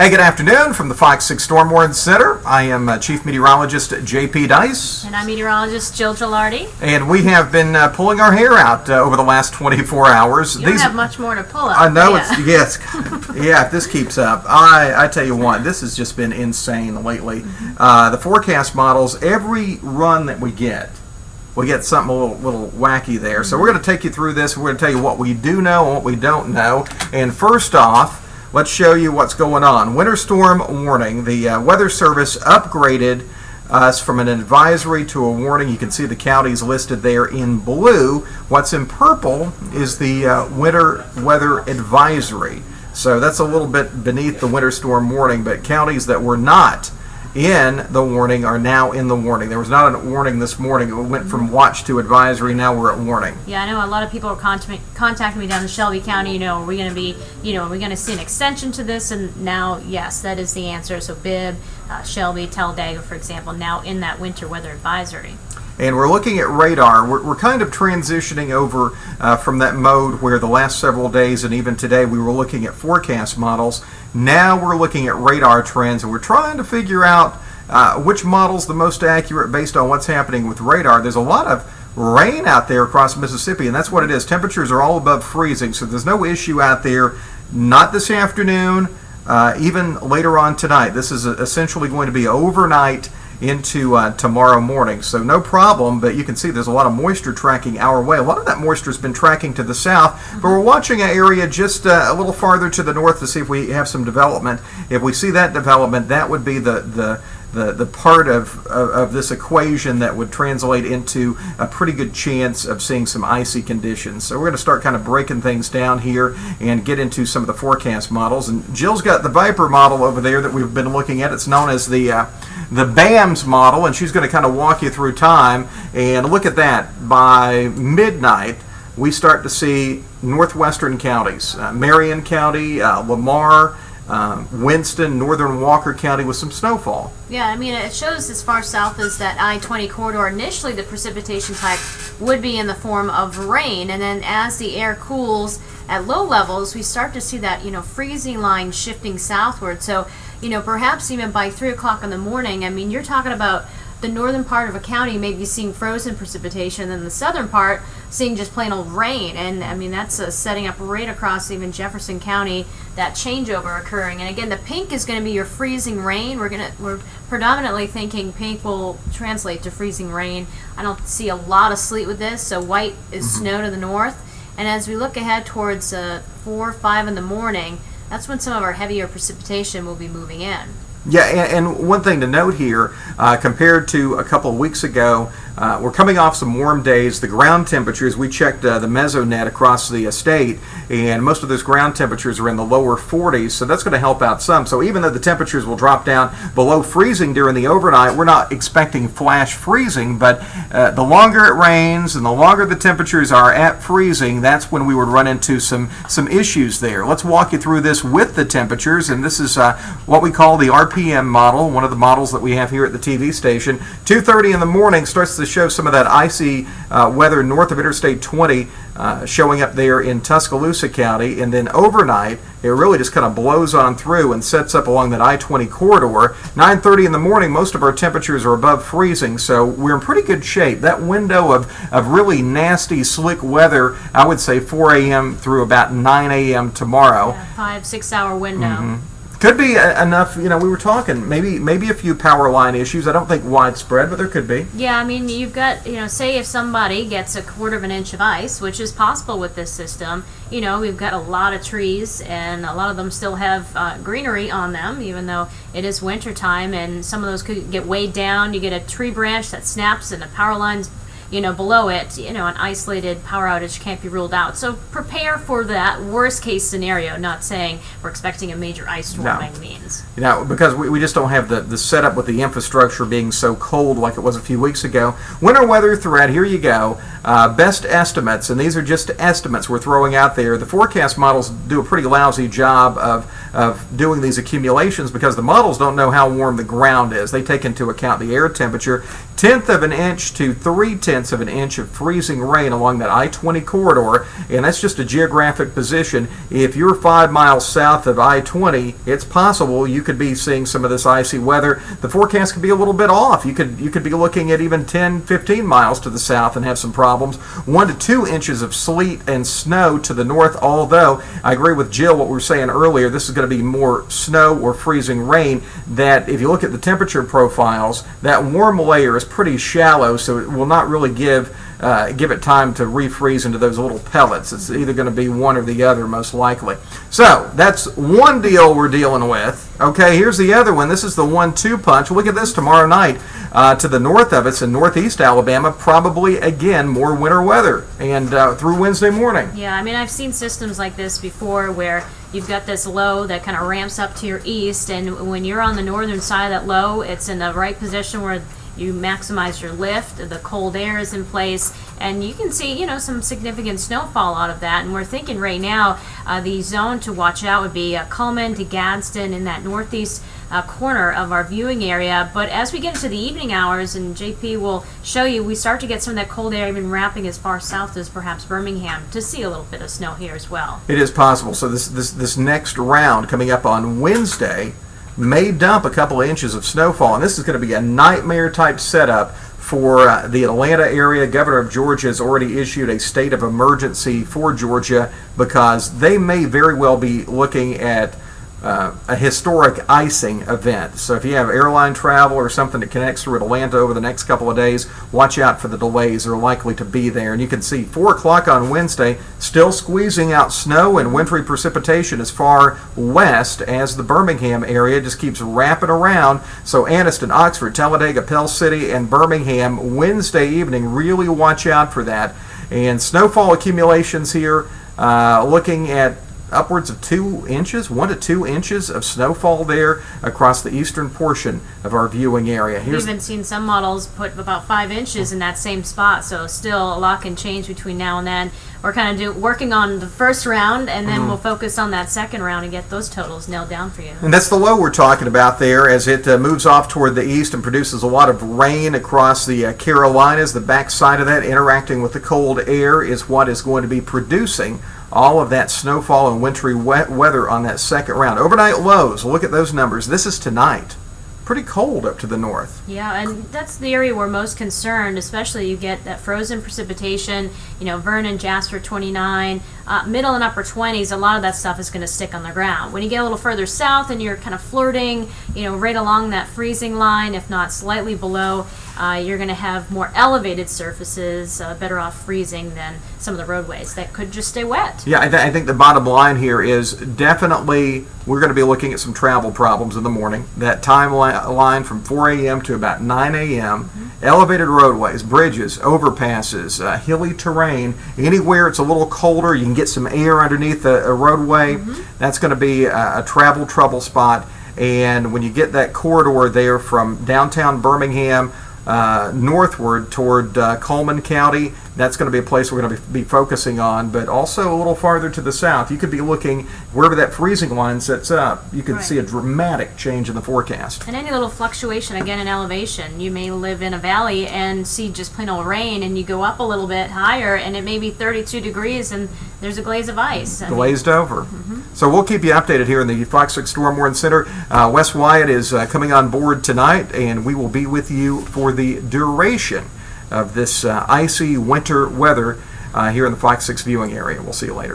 Hey, good afternoon from the Fox 6 Storm Warning Center. I am Chief Meteorologist J.P. Dice. And I'm Meteorologist Jill Gilardi. And we have been pulling our hair out over the last 24 hours. You don't have much more to pull up. I know, yes. Yeah, if this keeps up. I tell you what, this has just been insane lately. The forecast models, every run that we get something a little wacky there. So we're going to take you through this. We're going to tell you what we do know and what we don't know. And first off, let's show you what's going on. Winter storm warning. The Weather Service upgraded us from an advisory to a warning. You can see the counties listed there in blue. What's in purple is the winter weather advisory. So that's a little bit beneath the winter storm warning, but counties that were not in the warning are now in the warning. There was not a warning this morning. It went from watch to advisory. Now we're at warning. Yeah, I know a lot of people are contacting me down in Shelby County. Are we going to be, are we going to see an extension to this? And now, yes, that is the answer. So Bibb, Shelby, Talladega, for example, now in that winter weather advisory. And we're looking at radar. We're kind of transitioning over from that mode where the last several days and even today we were looking at forecast models. Now we're looking at radar trends, and we're trying to figure out which model's the most accurate based on what's happening with radar. There's a lot of rain out there across Mississippi, and that's what it is. Temperatures are all above freezing, so there's no issue out there. Not this afternoon, even later on tonight. This is essentially going to be overnight into tomorrow morning, so no problem. But you can see there's a lot of moisture tracking our way. A lot of that moisture has been tracking to the south, but we're watching an area just a little farther to the north to see if we have some development. If we see that development, that would be the part of this equation that would translate into a pretty good chance of seeing some icy conditions. So we're going to start kind of breaking things down here and get into some of the forecast models. And Jill's got the Viper model over there that we've been looking at. It's known as the BAMS model, and she's going to kind of walk you through time. And look at that. By midnight, we start to see northwestern counties, Marion County, Lamar, Winston, northern Walker County with some snowfall. Yeah, I mean, it shows as far south as that I-20 corridor. Initially, the precipitation type would be in the form of rain, and then as the air cools at low levels, we start to see that, freezing line shifting southward. So, perhaps even by 3 o'clock in the morning, I mean, you're talking about the northern part of a county maybe seeing frozen precipitation, and the southern part seeing just plain old rain. And I mean, that's setting up right across even Jefferson County, that changeover occurring. And again, the pink is going to be your freezing rain. We're predominantly thinking pink will translate to freezing rain. I don't see a lot of sleet with this, so white is snow to the north. And as we look ahead towards 4 or 5 in the morning, that's when some of our heavier precipitation will be moving in. Yeah, and one thing to note here, compared to a couple of weeks ago, we're coming off some warm days. The ground temperatures, we checked the Mesonet across the state, and most of those ground temperatures are in the lower 40s, so that's going to help out some. So even though the temperatures will drop down below freezing during the overnight, we're not expecting flash freezing, but the longer it rains and the longer the temperatures are at freezing, that's when we would run into some issues there. Let's walk you through this with the temperatures, and this is what we call the RPM model, one of the models that we have here at the TV station. 2:30 in the morning starts to show some of that icy weather north of Interstate 20 showing up there in Tuscaloosa County, and then overnight it really just kind of blows on through and sets up along that I-20 corridor. 9:30 in the morning, most of our temperatures are above freezing, so we're in pretty good shape. That window of really nasty, slick weather, I would say 4 a.m. through about 9 a.m. tomorrow. Yeah, 5-6 hour window. Could be enough, we were talking, maybe a few power line issues. I don't think widespread, but there could be. Yeah, I mean, you've got, say if somebody gets a 1/4 of an inch of ice, which is possible with this system, we've got a lot of trees, and a lot of them still have greenery on them, even though it is winter time, and some of those could get weighed down. You get a tree branch that snaps and the power lines below it, an isolated power outage can't be ruled out. So prepare for that worst case scenario, not saying we're expecting a major ice storm by any means. Because we just don't have the setup with the infrastructure being so cold like it was a few weeks ago. Winter weather threat, here you go. best estimates, and these are just estimates we're throwing out there. The forecast models do a pretty lousy job of doing these accumulations because the models don't know how warm the ground is. They take into account the air temperature. 1/10 of an inch to 3/10 of an inch of freezing rain along that I-20 corridor, and that's just a geographic position. If you're 5 miles south of I-20, it's possible you could be seeing some of this icy weather. The forecast could be a little bit off. You could be looking at even 10, 15 miles to the south and have some problems. 1 to 2 inches of sleet and snow to the north, although I agree with Jill what we were saying earlier. This is going to be more snow or freezing rain. That if you look at the temperature profiles, that warm layer is pretty shallow, so it will not really give it time to refreeze into those little pellets. It's either going to be one or the other, most likely. So that's one deal we're dealing with. Okay, here's the other one. This is the 1-2 punch. Look at this tomorrow night. To the north of us in northeast Alabama, probably again more winter weather, and through Wednesday morning. Yeah, I mean, I've seen systems like this before where you've got this low that kind of ramps up to your east, and when you're on the northern side of that low, it's in the right position where you maximize your lift, the cold air is in place, and you can see, some significant snowfall out of that. And we're thinking right now, the zone to watch out would be Cullman to Gadsden in that northeast corner of our viewing area. But as we get into the evening hours, and JP will show you, we start to get some of that cold air even wrapping as far south as perhaps Birmingham to see a little bit of snow here as well. It is possible. So this next round coming up on Wednesday may dump a couple of inches of snowfall, and this is going to be a nightmare type setup for the Atlanta area. Governor of Georgia has already issued a state of emergency for Georgia because they may very well be looking at a historic icing event. So if you have airline travel or something that connects through Atlanta over the next couple of days, watch out for the delays that are likely to be there. And you can see 4 o'clock on Wednesday, still squeezing out snow and wintry precipitation as far west as the Birmingham area. Just keeps wrapping around. So Anniston, Oxford, Talladega, Pell City, and Birmingham, Wednesday evening, really watch out for that. And snowfall accumulations here, looking at upwards of 2 inches, 1 to 2 inches of snowfall there across the eastern portion of our viewing area. We've even seen some models put about 5 inches in that same spot, so still a lot can change between now and then. We're kind of working on the first round, and then we'll focus on that second round and get those totals nailed down for you. And that's the low we're talking about there as it moves off toward the east and produces a lot of rain across the Carolinas. The backside of that, interacting with the cold air, is what is going to be producing all of that snowfall and wintry wet weather on that second round. Overnight lows, look at those numbers. This is tonight. Pretty cold up to the north. Yeah, and that's the area we're most concerned, especially you get that frozen precipitation, Vernon, Jasper 29, middle and upper 20s, a lot of that stuff is going to stick on the ground. When you get a little further south and you're kind of flirting, right along that freezing line, if not slightly below, you're going to have more elevated surfaces, better off freezing than some of the roadways that could just stay wet. Yeah, I think the bottom line here is definitely we're going to be looking at some travel problems in the morning. That timeline from 4 a.m. to about 9 a.m., elevated roadways, bridges, overpasses, hilly terrain, anywhere it's a little colder, you can get some air underneath a roadway. That's going to be a travel trouble spot. And when you get that corridor there from downtown Birmingham northward toward Cullman County, that's going to be a place we're going to be focusing on. But also a little farther to the south, you could be looking wherever that freezing line sets up. You could see a dramatic change in the forecast. And any little fluctuation, again, in elevation. You may live in a valley and see just plain old rain, and you go up a little bit higher, and it may be 32 degrees, and there's a glaze of ice. Glazed over. So we'll keep you updated here in the Fox 6 Storm Warning Center. Wes Wyatt is coming on board tonight, and we will be with you for the duration of this icy winter weather here in the Fox 6 viewing area. We'll see you later.